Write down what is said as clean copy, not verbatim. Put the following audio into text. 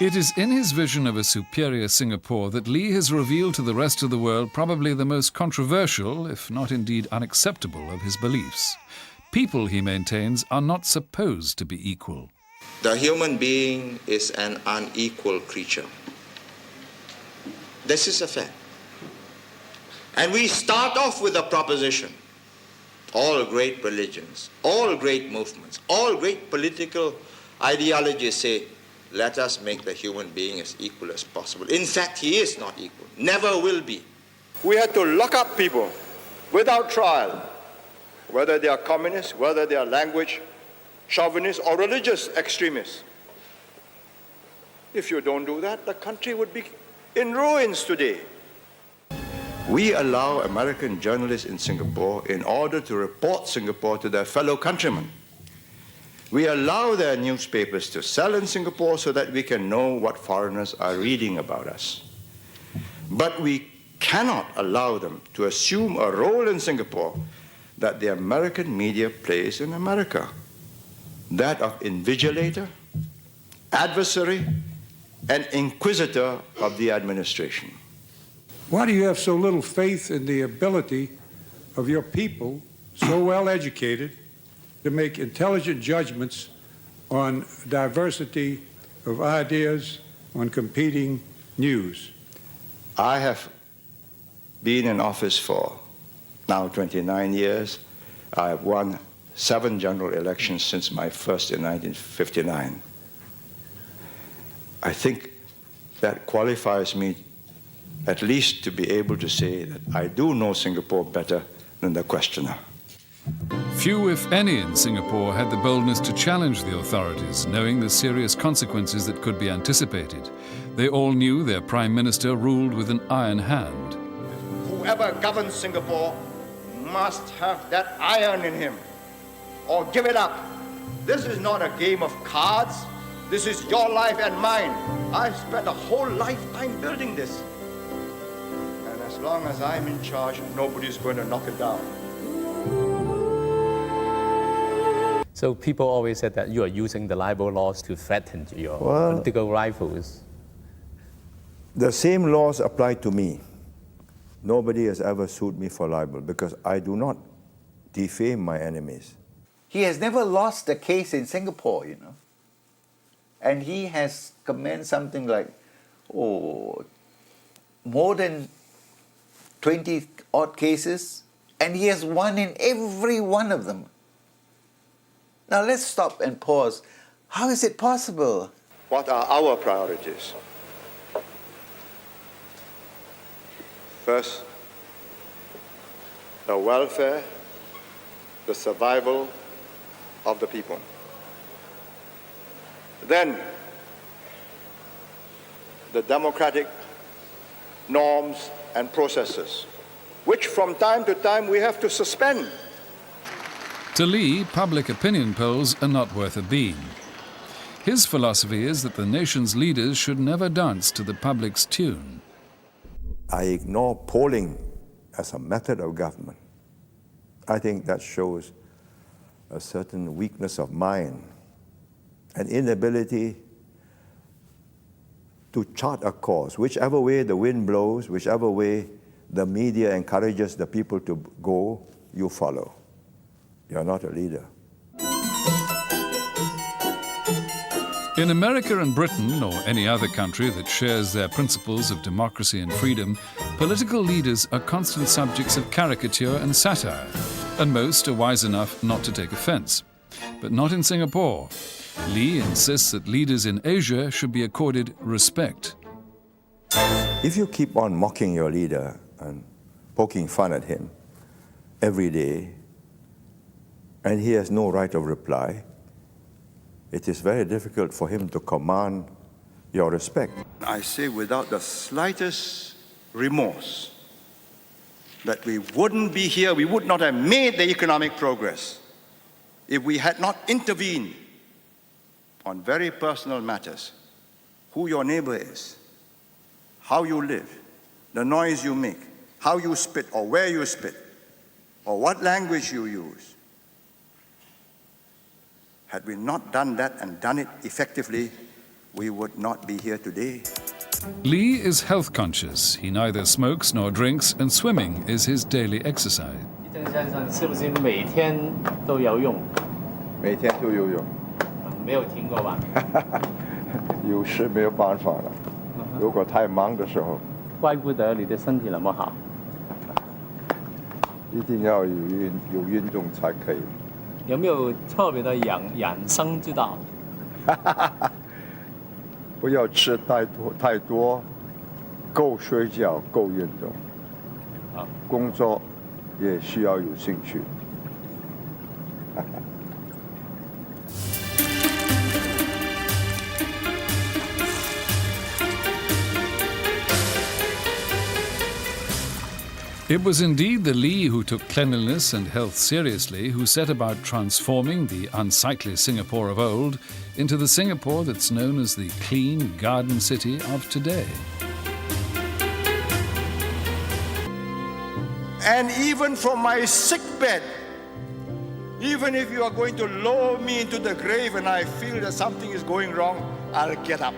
It is in his vision of a superior Singapore that Lee has revealed to the rest of the world probably the most controversial, if not indeed unacceptable, of his beliefs. People, he maintains, are not supposed to be equal. The human being is an unequal creature. This is a fact. And we start off with a proposition. All great religions, all great movements, all great political ideologies say, let us make the human being as equal as possible. In fact, he is not equal, never will be. We had to lock up people without trial, whether they are communists, whether they are language chauvinists or religious extremists. If you don't do that, the country would be in ruins today. We allow American journalists in Singapore in order to report Singapore to their fellow countrymen. We allow their newspapers to sell in Singapore so that we can know what foreigners are reading about us. But we cannot allow them to assume a role in Singapore that the American media plays in America, that of invigilator, adversary, and inquisitor of the administration. Why do you have so little faith in the ability of your people, so well educated, to make intelligent judgments on diversity of ideas, on competing news? I have been in office for now 29 years. I have won 7 general elections since my first in 1959. I think that qualifies me at least to be able to say that I do know Singapore better than the questioner. Few, if any, in Singapore had the boldness to challenge the authorities, knowing the serious consequences that could be anticipated. They all knew their Prime Minister ruled with an iron hand. Whoever governs Singapore must have that iron in him, or give it up. This is not a game of cards. This is your life and mine. I've spent a whole lifetime building this. And as long as I'm in charge, nobody's going to knock it down. So people always said that you are using the libel laws to threaten your political rivals. The same laws apply to me. Nobody has ever sued me for libel because I do not defame my enemies. He has never lost a case in Singapore, you know. And he has commenced something like, more than 20 odd cases, and he has won in every one of them. Now let's stop and pause. How is it possible? What are our priorities? First, the welfare, the survival of the people. Then, the democratic norms and processes, which from time to time we have to suspend. To Lee, public opinion polls are not worth a bean. His philosophy is that the nation's leaders should never dance to the public's tune. I ignore polling as a method of government. I think that shows a certain weakness of mind, an inability to chart a course. Whichever way the wind blows, whichever way the media encourages the people to go, you follow. You're not a leader. In America and Britain, or any other country that shares their principles of democracy and freedom, political leaders are constant subjects of caricature and satire, and most are wise enough not to take offense. But not in Singapore. Lee insists that leaders in Asia should be accorded respect. If you keep on mocking your leader and poking fun at him every day, and he has no right of reply, it is very difficult for him to command your respect. I say without the slightest remorse that we wouldn't be here, we would not have made the economic progress if we had not intervened on very personal matters. Who your neighbor is, how you live, the noise you make, how you spit or where you spit, or what language you use. Had we not done that and done it effectively, we would not be here today. Lee is health conscious. He neither smokes nor drinks, and swimming is his daily exercise. 郑先生是不是每天都游泳？每天都游泳，没有停过吧？有时没有办法了。如果太忙的时候，怪不得你的身体那么好。一定要有运动才可以。有没有特别的养生之道？不要吃太多，够睡觉，够运动。好，工作也需要有兴趣。It was indeed the Lee who took cleanliness and health seriously, who set about transforming the unsightly Singapore of old into the Singapore that's known as the clean garden city of today. And even from my sick bed, even if you are going to lower me into the grave and I feel that something is going wrong, I'll get up.